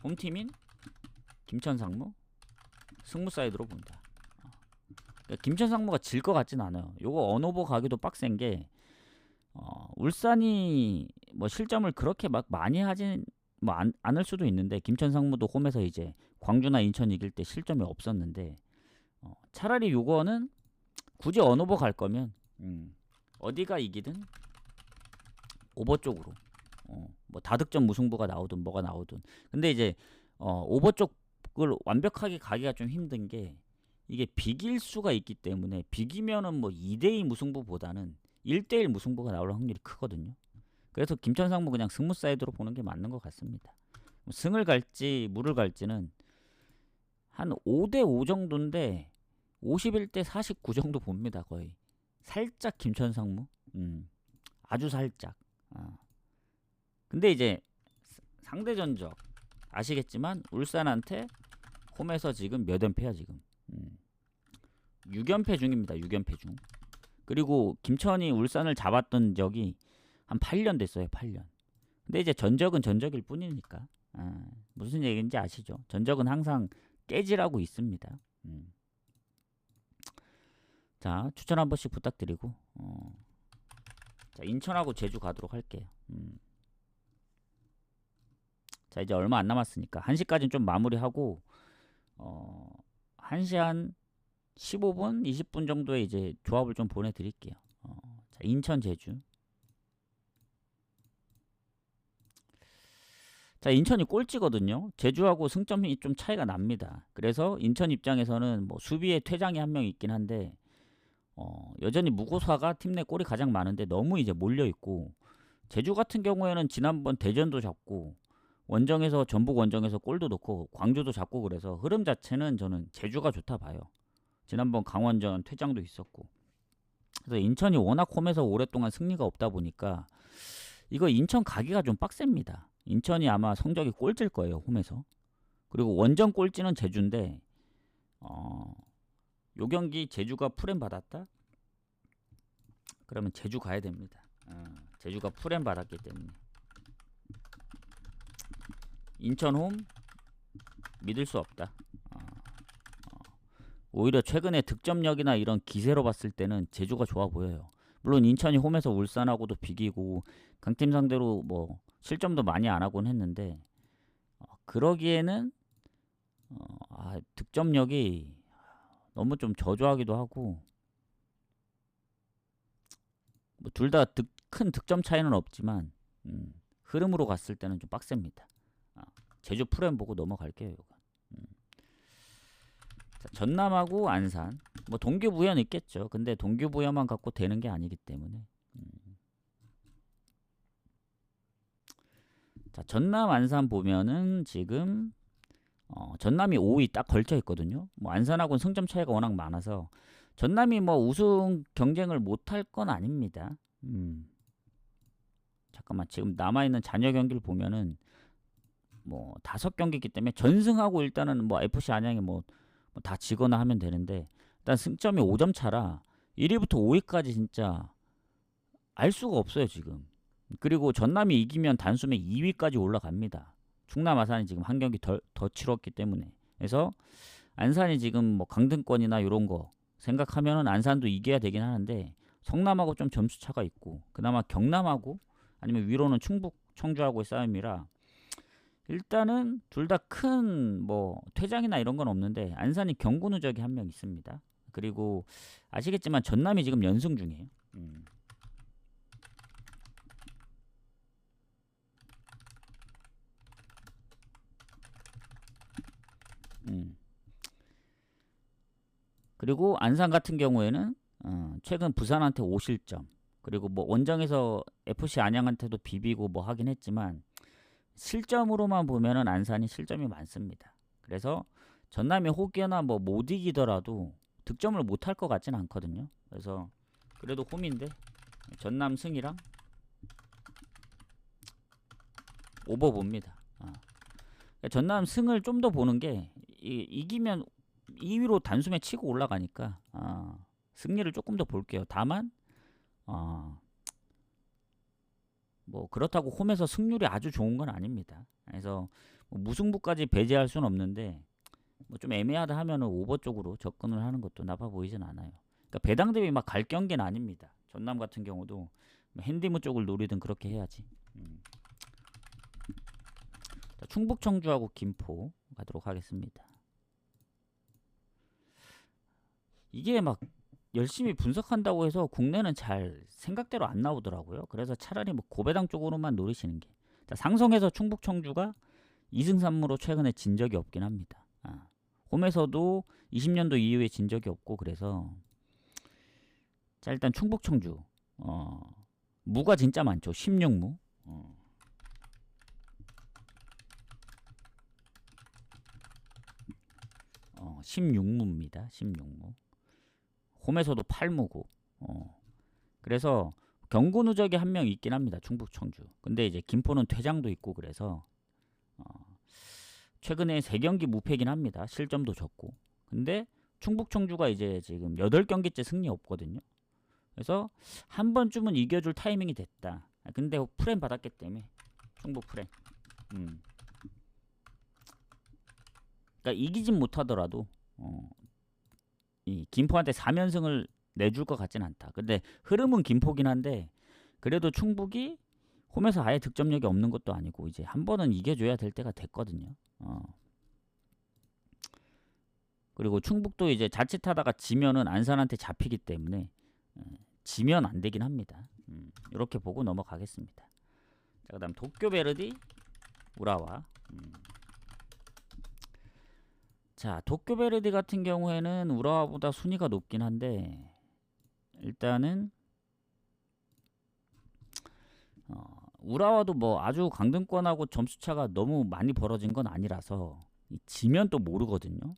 홈팀인 김천상무 승무 사이드로 본다. 그러니까 김천상무가 질 것 같진 않아요. 요거 언오버 가기도 빡센 게 울산이 뭐 실점을 그렇게 막 많이 하진 뭐 않을 수도 있는데 김천상무도 홈에서 이제 광주나 인천 이길 때 실점이 없었는데 차라리 요거는 굳이 언오버 갈 거면 어디가 이기든 오버 쪽으로 뭐 다득점 무승부가 나오든 뭐가 나오든 근데 이제 오버 쪽을 완벽하게 가기가 좀 힘든 게 이게 비길 수가 있기 때문에 비기면은 뭐 2대2 무승부보다는 1대1 무승부가 나올 확률이 크거든요. 그래서 김천상무 그냥 승무 사이드로 보는 게 맞는 것 같습니다. 승을 갈지 무를 갈지는 한 5대5 정도인데 51대 49 정도 봅니다. 거의 살짝 김천상무 아주 살짝. 근데 이제 상대 전적 아시겠지만 울산한테 홈에서 지금 몇 연패야 지금 6연패 중입니다. 6연패 중. 그리고 김천이 울산을 잡았던 적이 한 8년 됐어요. 8년. 근데 이제 전적은 전적일 뿐이니까 무슨 얘기인지 아시죠? 전적은 항상 깨지라고 있습니다. 자, 추천 한 번씩 부탁드리고 자, 인천하고 제주 가도록 할게요. 자, 이제 얼마 안 남았으니까 1시까지는 좀 마무리하고 1시 한 15분, 20분 정도에 이제 조합을 좀 보내드릴게요. 자, 인천, 제주. 자, 인천이 꼴찌거든요. 제주하고 승점이 좀 차이가 납니다. 그래서 인천 입장에서는 뭐 수비에 퇴장이 한 명 있긴 한데 여전히 무고사가 팀 내 골이 가장 많은데 너무 이제 몰려있고 제주 같은 경우에는 지난번 대전도 잡고 원정에서 전북 원정에서 골도 넣고 광주도 잡고 그래서 흐름 자체는 저는 제주가 좋다 봐요. 지난번 강원전 퇴장도 있었고 그래서 인천이 워낙 홈에서 오랫동안 승리가 없다 보니까 이거 인천 가기가 좀 빡셉니다. 인천이 아마 성적이 꼴찌일 거예요, 홈에서. 그리고 원정 꼴찌는 제주인데 요 경기 제주가 풀엠 받았다? 그러면 제주 가야 됩니다. 제주가 풀엠 받았기 때문에 인천 홈 믿을 수 없다. 오히려 최근에 득점력이나 이런 기세로 봤을 때는 제주가 좋아 보여요. 물론 인천이 홈에서 울산하고도 비기고 강팀 상대로 뭐 실점도 많이 안 하곤 했는데 그러기에는 득점력이 너무 좀 저조하기도 하고 뭐 둘 다 큰 득점 차이는 없지만 흐름으로 갔을 때는 좀 빡셉니다. 제주 프렘 보고 넘어갈게요. 이거. 자, 전남하고 안산 뭐 동기부여는 있겠죠. 근데 동기부여만 갖고 되는 게 아니기 때문에 자, 전남 안산 보면은 지금 전남이 5위 딱 걸쳐 있거든요. 뭐 안산하고는 승점 차이가 워낙 많아서 전남이 뭐 우승 경쟁을 못할 건 아닙니다. 잠깐만 지금 남아있는 잔여 경기를 보면은 뭐 5경기이기 때문에 전승하고 일단은 뭐 FC 안양이 뭐 다 지거나 하면 되는데 일단 승점이 5점 차라 1위부터 5위까지 진짜 알 수가 없어요 지금. 그리고 전남이 이기면 단숨에 2위까지 올라갑니다. 충남 아산이 지금 한 경기 더 치렀기 때문에. 그래서 안산이 지금 뭐 강등권이나 이런 거 생각하면은 안산도 이겨야 되긴 하는데 성남하고 좀 점수 차가 있고 그나마 경남하고 아니면 위로는 충북 청주하고의 싸움이라 일단은 둘 다 큰 뭐 퇴장이나 이런 건 없는데 안산이 경고 누적이 한 명 있습니다. 그리고 아시겠지만 전남이 지금 연승 중이에요. 그리고 안산 같은 경우에는 최근 부산한테 5실점 그리고 뭐 원정에서 FC 안양한테도 비비고 뭐 하긴 했지만 실점으로만 보면은 안산이 실점이 많습니다. 그래서 전남이 혹여나 뭐 못 이기더라도 득점을 못 할 것 같진 않거든요. 그래서 그래도 홈인데 전남 승이랑 오버 봅니다. 전남 승을 좀 더 보는 게 이기면 2위로 단숨에 치고 올라가니까 승리를 조금 더 볼게요. 다만 뭐 그렇다고 홈에서 승률이 아주 좋은 건 아닙니다. 그래서 뭐 무승부까지 배제할 수는 없는데 뭐 좀 애매하다 하면은 오버 쪽으로 접근을 하는 것도 나빠 보이진 않아요. 그러니까 배당 대비 막 갈 경기는 아닙니다. 전남 같은 경우도 핸디무 쪽을 노리든 그렇게 해야지. 자, 충북 청주하고 김포 가도록 하겠습니다. 이게 막 열심히 분석한다고 해서 국내는 잘 생각대로 안 나오더라고요. 그래서 차라리 뭐 고배당 쪽으로만 노리시는 게. 자, 상성에서 충북 청주가 2승 3무로 최근에 진 적이 없긴 합니다. 홈에서도 20년도 이후에 진 적이 없고 그래서 자 일단 충북 청주 무가 진짜 많죠. 16무 16무입니다. 16무 홈에서도 8무고 그래서 경고 누적이 한 명 있긴 합니다. 충북 청주. 근데 이제 김포는 퇴장도 있고 그래서 최근에 3경기 무패긴 합니다. 실점도 적고. 근데 충북 청주가 이제 지금 8경기째 승리 없거든요. 그래서 한 번쯤은 이겨줄 타이밍이 됐다. 근데 프렘 받았기 때문에 충북 프렘. 그러니까 이기진 못하더라도 이 김포한테 4연승을 내줄 것 같진 않다. 근데 흐름은 김포긴 한데 그래도 충북이 홈에서 아예 득점력이 없는 것도 아니고 이제 한 번은 이겨줘야 될 때가 됐거든요. 그리고 충북도 이제 자칫하다가 지면은 안산한테 잡히기 때문에 지면 안 되긴 합니다. 이렇게 보고 넘어가겠습니다. 자, 그다음 도쿄 베르디 우라와. 자, 도쿄 베르디 같은 경우에는 우라와보다 순위가 높긴 한데 일단은 우라와도 뭐 아주 강등권하고 점수차가 너무 많이 벌어진 건 아니라서 지면 또 모르거든요.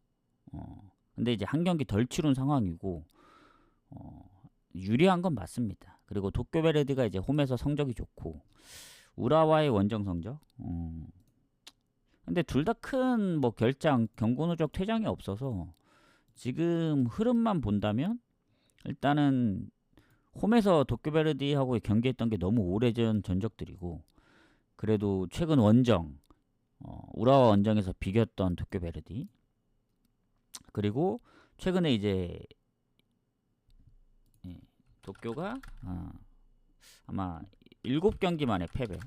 근데 이제 한 경기 덜 치룬 상황이고 유리한 건 맞습니다. 그리고 도쿄베르디가 이제 홈에서 성적이 좋고 우라와의 원정 성적. 근데 둘 다 큰 뭐 결장, 경고 누적 퇴장이 없어서 지금 흐름만 본다면 일단은 홈에서 도쿄베르디하고 경기했던 게 너무 오래전 전적들이고 그래도 최근 원정 우라와 원정에서 비겼던 도쿄베르디 그리고 최근에 이제 도쿄가 아마 7경기 만에 패배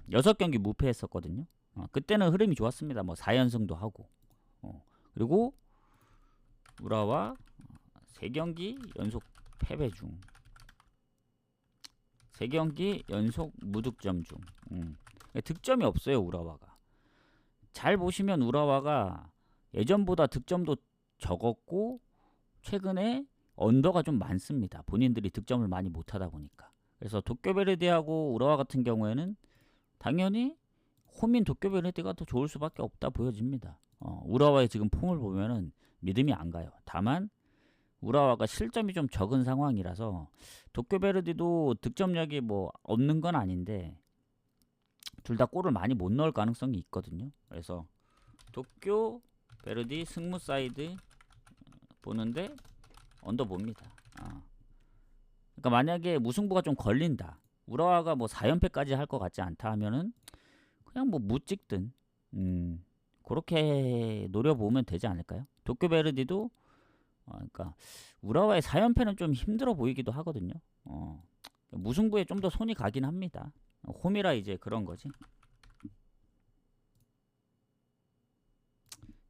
6경기 무패했었거든요. 그때는 흐름이 좋았습니다. 뭐 4연승도 하고 그리고 우라와 3경기 연속 패배 중 3경기 연속 무득점 중 득점이 없어요. 우라와가 잘 보시면 우라와가 예전보다 득점도 적었고 최근에 언더가 좀 많습니다. 본인들이 득점을 많이 못하다 보니까. 그래서 도쿄베르디하고 우라와 같은 경우에는 당연히 홈인 도쿄베르디가 더 좋을 수밖에 없다 보여집니다. 우라와의 지금 폼을 보면은 믿음이 안 가요. 다만 우라와가 실점이 좀 적은 상황이라서 도쿄베르디도 득점력이 뭐 없는 건 아닌데 둘 다 골을 많이 못 넣을 가능성이 있거든요. 그래서 도쿄베르디 승무 사이드 보는데 언더 봅니다. 그러니까 만약에 무승부가 좀 걸린다. 우라와가 뭐 4연패까지 할 것 같지 않다 하면은 그냥 뭐 무 찍든 그렇게 노려보면 되지 않을까요? 도쿄베르디도 그러니까 우라와의 4연패는 좀 힘들어 보이기도 하거든요. 무승부에 좀 더 손이 가긴 합니다. 홈이라 이제 그런 거지.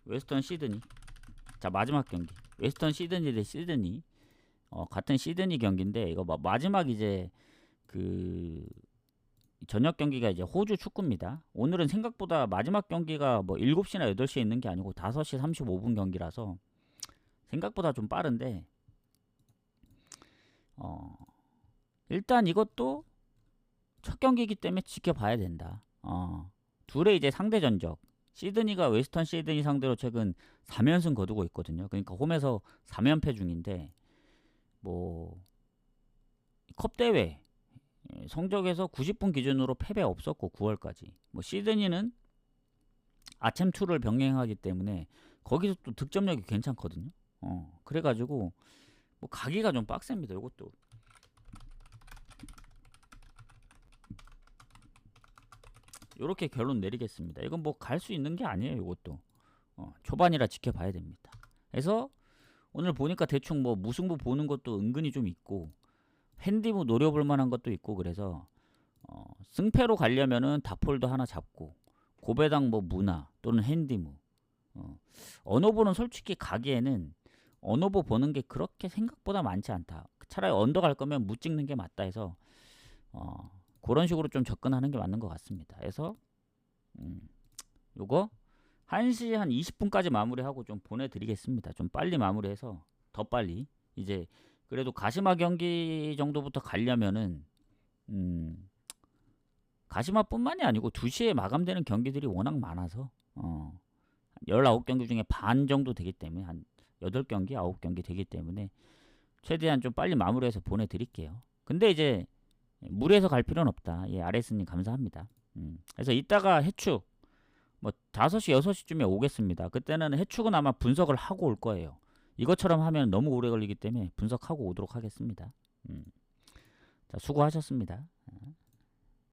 웨스턴 시드니. 자, 마지막 경기. 웨스턴 시드니 대 시드니. 같은 시드니 경기인데 이거 마지막 이제 그 저녁 경기가 이제 호주 축구입니다. 오늘은 생각보다 마지막 경기가 뭐 7시나 8시에 있는 게 아니고 5시 35분 경기라서 생각보다 좀 빠른데 일단 이것도 첫 경기이기 때문에 지켜봐야 된다. 둘의 이제 상대 전적 시드니가 웨스턴 시드니 상대로 최근 3연승 거두고 있거든요. 그러니까 홈에서 3연패 중인데 뭐 컵 대회 성적에서 90분 기준으로 패배 없었고 9월까지 뭐 시드니는 아챔2를 병행하기 때문에 거기서 또 득점력이 괜찮거든요. 그래가지고 뭐 가기가 좀 빡셉니다. 이것도 요렇게 결론 내리겠습니다. 이건 뭐 갈 수 있는 게 아니에요. 이것도 초반이라 지켜봐야 됩니다. 그래서 오늘 보니까 대충 뭐 무승부 보는 것도 은근히 좀 있고 핸디무 노려볼 만한 것도 있고 그래서 승패로 가려면은 다폴도 하나 잡고 고배당 뭐 무나 또는 핸디무 언어보는 솔직히 가기에는 언어보 보는 게 그렇게 생각보다 많지 않다. 차라리 언더 갈 거면 무 찍는 게 맞다 해서 그런 식으로 좀 접근하는 게 맞는 것 같습니다. 그래서 요거 1시 한 20분까지 마무리하고 좀 보내드리겠습니다. 좀 빨리 마무리해서 더 빨리 이제 그래도 가시마 경기 정도부터 가려면은 가시마뿐만이 아니고 2시에 마감되는 경기들이 워낙 많아서 19경기 중에 반 정도 되기 때문에 한 8경기, 9경기 되기 때문에 최대한 좀 빨리 마무리해서 보내드릴게요. 근데 이제 무리해서 갈 필요는 없다. 예, RS님 감사합니다. 그래서 이따가 해축 뭐 5시, 6시쯤에 오겠습니다. 그때는 해축은 아마 분석을 하고 올 거예요. 이것처럼 하면 너무 오래 걸리기 때문에 분석하고 오도록 하겠습니다. 자, 수고하셨습니다.